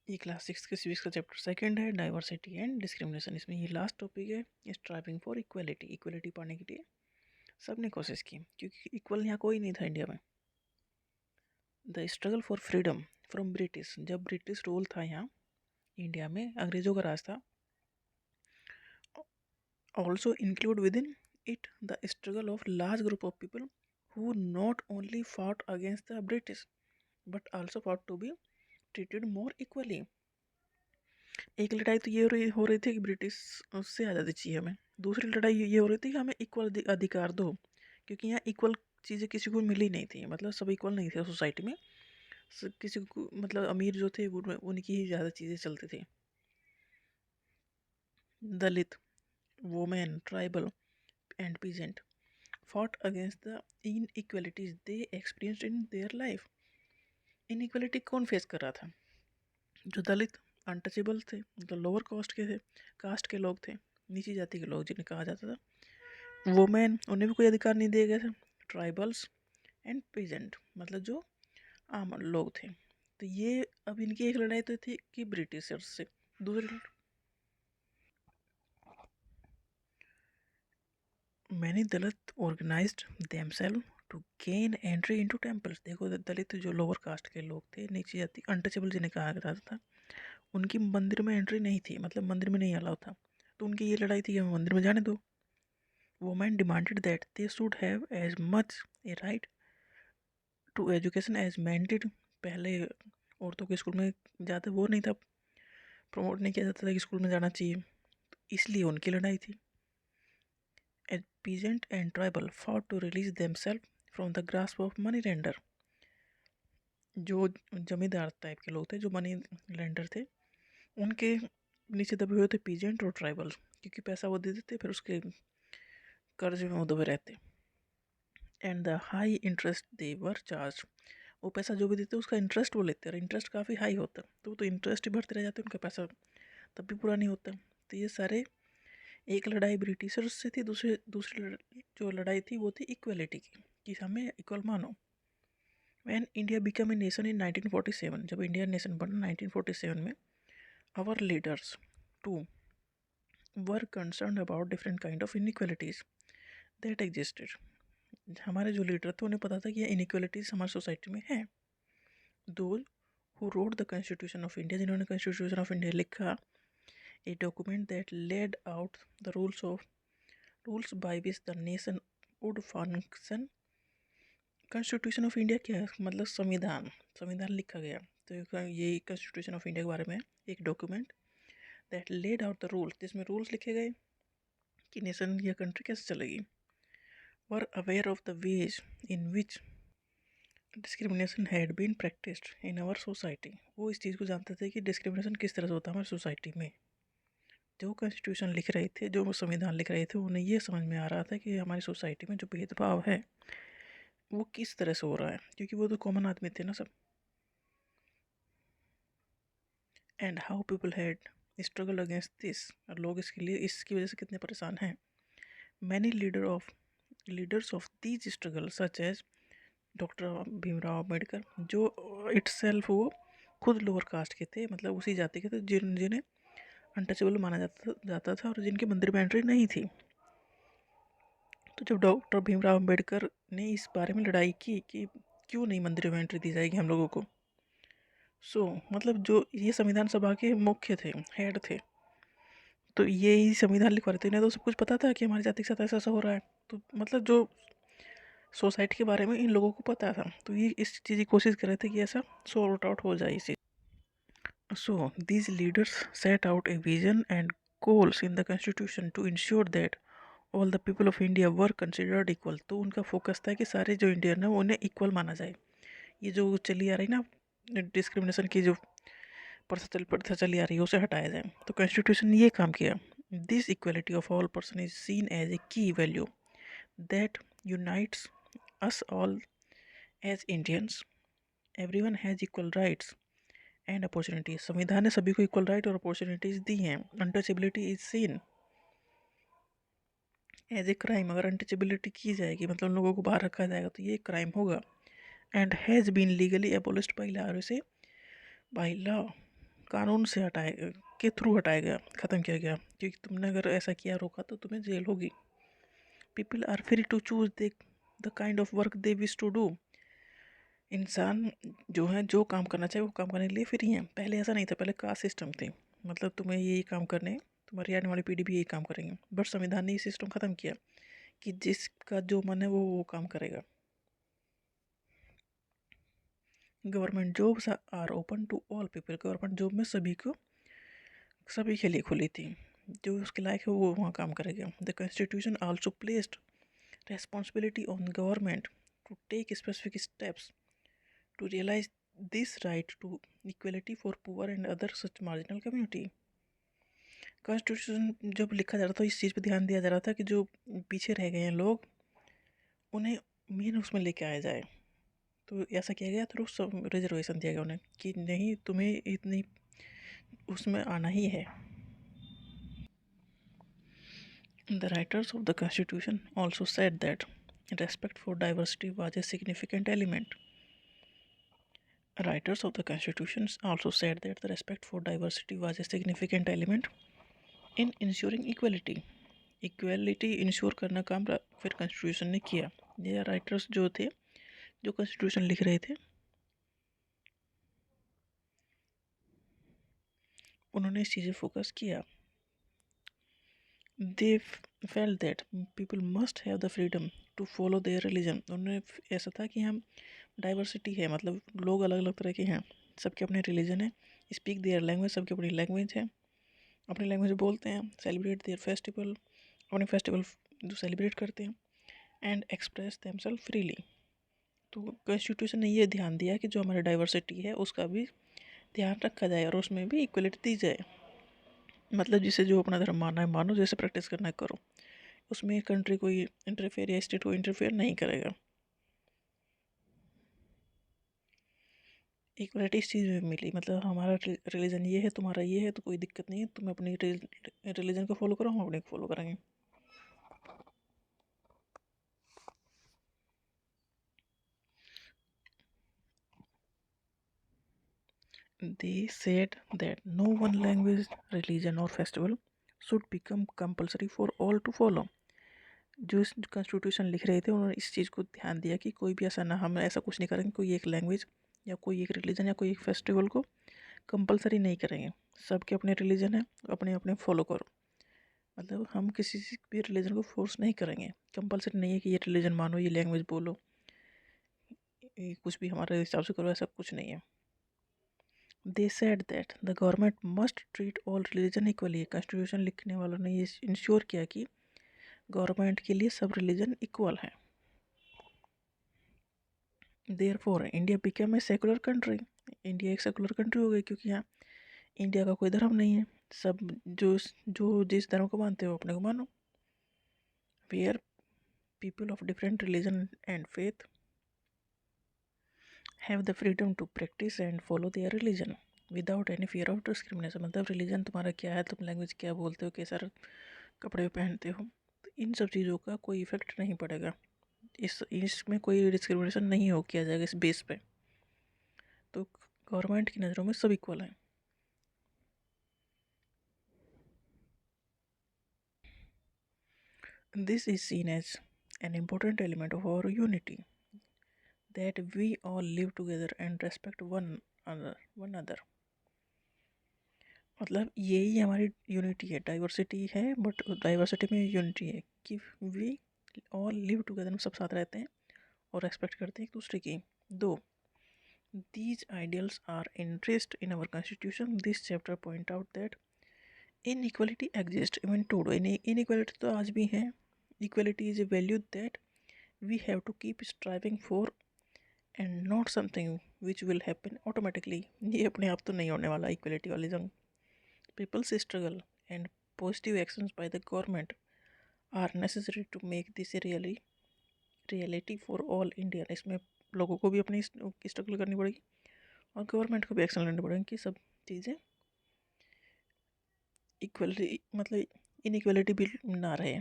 ये क्लास 6 के सिविक्स का चैप्टर सेकंड है, डाइवर्सिटी एंड डिस्क्रिमिनेशन। इसमें ये लास्ट टॉपिक है, स्ट्राइविंग फॉर इक्वलिटी। इक्वलिटी पाने के लिए सब ने कोशिश की, क्योंकि इक्वल यहाँ कोई नहीं था इंडिया में। The struggle for freedom from British, जब ब्रिटिश रूल था यहाँ इंडिया में, अंग्रेजों का राज था। Also include with in it the struggle of large group of people who not only fought against the British but also fought to be treated more equally। एक लड़ाई तो ये हो रही थी कि ब्रिटिश उससे आज़ादी चाहिए हमें, दूसरी लड़ाई ये हो रही थी कि हमें इक्वल अधिकार दो, क्योंकि यहाँ इक्वल चीज़ें किसी को मिली नहीं थी। मतलब सब इक्वल नहीं थे सोसाइटी में, किसी को मतलब अमीर जो थे उनकी ही ज़्यादा चीज़ें चलती थी। Dalit, women, tribal and peasant fought against the inequalities they experienced in their life। Inequality कौन फेस कर रहा था? जो दलित, अनटचेबल थे, मतलब लोअर कास्ट के लोग थे, नीची जाति के लोग जिन्हें कहा जाता था। वुमेन, उन्हें भी कोई अधिकार नहीं दिए गए थे। ट्राइबल्स एंड पीजेंट, मतलब जो आम लोग थे। तो ये अब इनकी एक लड़ाई तो थी कि ब्रिटिशर्स से, दूसरी many Dalit organized themselves to gain entry into temples. देखो दलित जो लोअर कास्ट के लोग थे, नीची जाति, अनटचेबल जिन्हें कहा जाता था, उनकी मंदिर में एंट्री नहीं थी, मतलब मंदिर में नहीं अलाउ था। तो उनकी ये लड़ाई थी कि हमें मंदिर में जाने दो। Women demanded that they should have as much a right to education as man did. पहले औरतों के स्कूल में ज़्यादा वो नहीं था, प्रमोट नहीं किया जाता था कि स्कूल में जाना चाहिए, तो इसलिए उनकी लड़ाई थी। As peasant and tribal fought to release themselves from the grasp of money lender. जो जमींदार टाइप के लोग थे, जो मनी लेंडर थे, उनके नीचे दबे हुए थे पीजेंट और ट्राइबल, क्योंकि पैसा वो दे देते फिर उसके कर्ज में वो दबे रहते। And the high interest they were charge, वो पैसा जो भी देते उसका इंटरेस्ट वो लेते, और इंटरेस्ट काफ़ी हाई होता, तो वो तो इंटरेस्ट ही भरते रह जाते, उनका पैसा तब भी पूरा नहीं होता। तो ये सारे, एक लड़ाई ब्रिटिशर्स से थी, दूसरी जो लड़ाई थी वो थी इक्वलिटी की, कि हमें इक्वल मानो। When India become a nation इन 1947, जब इंडिया नेशन बना 1947 में, our leaders too were concern about different kind of inequalities that existed. हमारे जो लीडर थे उन्हें पता था कि ये इनइक्वलिटीज़ हमारी सोसाइटी में है। Those who wrote the constitution of India, जिन्होंने कॉन्स्टिट्यूशन ऑफ इंडिया लिखा, a document that laid out the rules by which the nation would function. Constitution of India क्या है? मतलब संविधान लिखा गया। तो ये कॉन्स्टिट्यूशन ऑफ इंडिया के बारे में एक document that laid out the rules, जिसमें रूल्स लिखे गए कि नेशन या कंट्री कैसे चलेगी। Were aware of the ways in which discrimination had been practised in our society. वो इस चीज़ को जानते थे कि डिस्क्रिमिनेशन किस तरह से होता है हमारी सोसाइटी में। जो कॉन्स्टिट्यूशन लिख रहे थे, जो संविधान लिख रहे थे, उन्हें ये समझ में आ रहा था कि हमारी सोसाइटी में जो भेदभाव है वो किस तरह से हो रहा है, क्योंकि वो तो कॉमन आदमी थे ना सब। And how people had struggle against this, और लोग इसके लिए, इसकी वजह से कितने परेशान हैं। Many leaders of these struggle such as doctor Bhimrao Ambedkar, जो इटसेल्फ वो खुद लोअर कास्ट के थे, मतलब उसी जाति के थे, जिन्हें अनटचेबल माना जाता था और जिनकी मंदिर में एंट्री नहीं थी। तो जब डॉक्टर भीमराव अम्बेडकर ने इस बारे में लड़ाई की कि क्यों नहीं मंदिर में एंट्री दी जाएगी हम लोगों को, मतलब जो ये संविधान सभा के मुख्य थे, हेड थे, तो ये ही संविधान लिखवा रहे थे, इन्हें तो सब कुछ पता था कि हमारी जाति के साथ ऐसा ऐसा हो रहा है। तो मतलब जो सोसाइटी के बारे में इन लोगों को पता था, तो ये इस चीज़ की कोशिश कर रहे थे कि ऐसा सॉर्ट आउट हो जाए इसे। So these leaders set out a vision and goals in the constitution to ensure that all the people of India were considered equal। तो उनका फोकस था कि सारे जो इंडियन है उन्हें इक्वल माना जाए। ये जो चली आ रही ना डिस्क्रिमिनेशन की जो प्रथा चली आ रही है, उसे हटाया जाए। तो कॉन्स्टिट्यूशन ने ये काम किया। This equality of all person is seen as a key value that unites us all as Indians. Everyone has equal rights and opportunities. संविधान ने सभी को इक्वल राइट और अपॉर्चुनिटीज दी हैं। Untouchability is seen as a crime. अगर untouchability की जाएगी, मतलब उन लोगों को बाहर रखा जाएगा, तो ये क्राइम होगा। And has been legally abolished by law, इसे बाई लॉ कानून से हटाए के थ्रू हटाया गया, ख़त्म किया गया, क्योंकि तुमने अगर ऐसा किया रोका तो तुम्हें जेल होगी। People are free to choose the kind of work they wish to do. इंसान जो है जो काम करना चाहे वो काम करने के लिए फ्री हैं। पहले ऐसा नहीं था, पहले कास्ट सिस्टम थे, मतलब तुम्हें यही काम करने हैं, तुम्हारी आने वाली पीढ़ी भी यही काम करेंगे। बट संविधान ने ये सिस्टम ख़त्म किया कि जिसका जो मन है वो काम करेगा। Government jobs are open to all people. Government job में सभी के लिए खुली थी, जो उसके लायक है वो वहाँ काम करेगा। The constitution also placed responsibility on government to take specific steps to realize this right to equality for poor and other such marginal community। Constitution जब लिखा जा रहा था इस चीज़ पे ध्यान दिया जा रहा था कि जो पीछे रह गए हैं लोग उन्हें मेन उसमें लेके आया जाए। तो ऐसा किया गया, थ्रू सब रिजर्वेशन दिया गया उन्हें कि नहीं तुम्हें इतनी उसमें आना ही है। The writers of the Constitution also said that respect for diversity was a significant element। Writers of the Constitution also said that the respect for diversity was a significant element in ensuring equality। Equality ensure करना काम फिर constitution ने किया। ये writers जो थे जो constitution लिख रहे थे उन्होंने इस चीज़ें फोकस किया। They felt that people must have the freedom to follow their religion. उन्होंने ऐसा था कि हम डाइवर्सिटी है, मतलब लोग अलग अलग तरह के हैं, सबके अपने रिलीजन है, स्पीक देयर लैंग्वेज, सबकी अपनी लैंग्वेज है, अपनी लैंग्वेज बोलते हैं, सेलिब्रेट देयर फेस्टिवल, अपने फेस्टिवल जो सेलिब्रेट करते हैं, एंड एक्सप्रेस देमसेल्फ फ्रीली। तो कॉन्स्टिट्यूशन ने ये ध्यान दिया कि जो हमारी डाइवर्सिटी है उसका भी ध्यान रखा जाए और उसमें भी इक्वलिटी दी जाए। मतलब जिसे जो अपना धर्म मानना है मानो, जैसे प्रैक्टिस करना है करो, उसमें कंट्री कोई इंटरफेयर या स्टेट कोई इंटरफेयर नहीं करेगा। इक्वलिटी इस चीज़ में मिली, मतलब हमारा रिलीजन ये है, तुम्हारा ये है, तो कोई दिक्कत नहीं है, तुम अपनी रिलीजन को फॉलो करो, हम अपने को फॉलो करेंगे। They said that no one language, religion or festival should become compulsory for all to follow। जो इस कॉन्स्टिट्यूशन लिख रहे थे उन्होंने इस चीज़ को ध्यान दिया कि कोई भी ऐसा ना, हम ऐसा कुछ नहीं करेंगे, कोई एक लैंग्वेज या कोई एक रिलीजन या कोई एक फेस्टिवल को कंपलसरी नहीं करेंगे। सबके अपने रिलीजन है, अपने अपने फॉलो करो। मतलब हम किसी भी रिलीजन को फोर्स नहीं करेंगे, कंपलसरी नहीं है कि ये रिलीजन मानो, ये लैंग्वेज बोलो, ये कुछ भी हमारे हिसाब से करो, ऐसा कुछ नहीं है। They said that the government must treat all religion equally. Constitution लिखने वालों ने ये इंश्योर किया कि गवर्नमेंट के लिए सब रिलीजन इक्वल है। Therefore India became a secular country. India एक सेकुलर कंट्री हो गई क्योंकि यहाँ इंडिया का कोई धर्म नहीं है, सब जो जो जिस धर्म को मानते हो अपने को मानो। Where people of different religion and faith have the freedom to practise and follow their religion without any fear of discrimination. मतलब रिलीजन तुम्हारा क्या है, तुम लैंग्वेज क्या बोलते हो, कैसा कपड़े पहनते हो, तो इन सब चीज़ों का कोई इफेक्ट नहीं पड़ेगा, इसमें कोई डिस्क्रिमिनेशन नहीं हो किया जाएगा इस बेस पे। तो गवर्नमेंट की नज़रों में सब इक्वल है। This is seen as an important element of our unity, that we all live together and respect one another। मतलब यही हमारी यूनिटी है, डाइवर्सिटी है बट डाइवर्सिटी में यूनिटी है कि वी ऑल लिव टुगेदर, हम सब साथ रहते हैं और रेस्पेक्ट करते हैं एक दूसरे की। दो these ideals are interest in our constitution, this chapter point out that inequality exists even today। inequality तो आज भी है। equality is a value that we have to keep striving for and not something which will happen automatically। ये अपने आप तो नहीं होने वाला इक्वलिटी वाली जंग। people's struggle and positive actions by the government are necessary to make this a reality for all Indian। इसमें लोगों को भी अपनी स्ट्रगल करनी पड़ेगी और गवर्नमेंट को भी एक्शन लेने पड़ेंगे कि सब चीज़ें इक्वलिटी, मतलब इनइक्वलिटी भी ना रहे।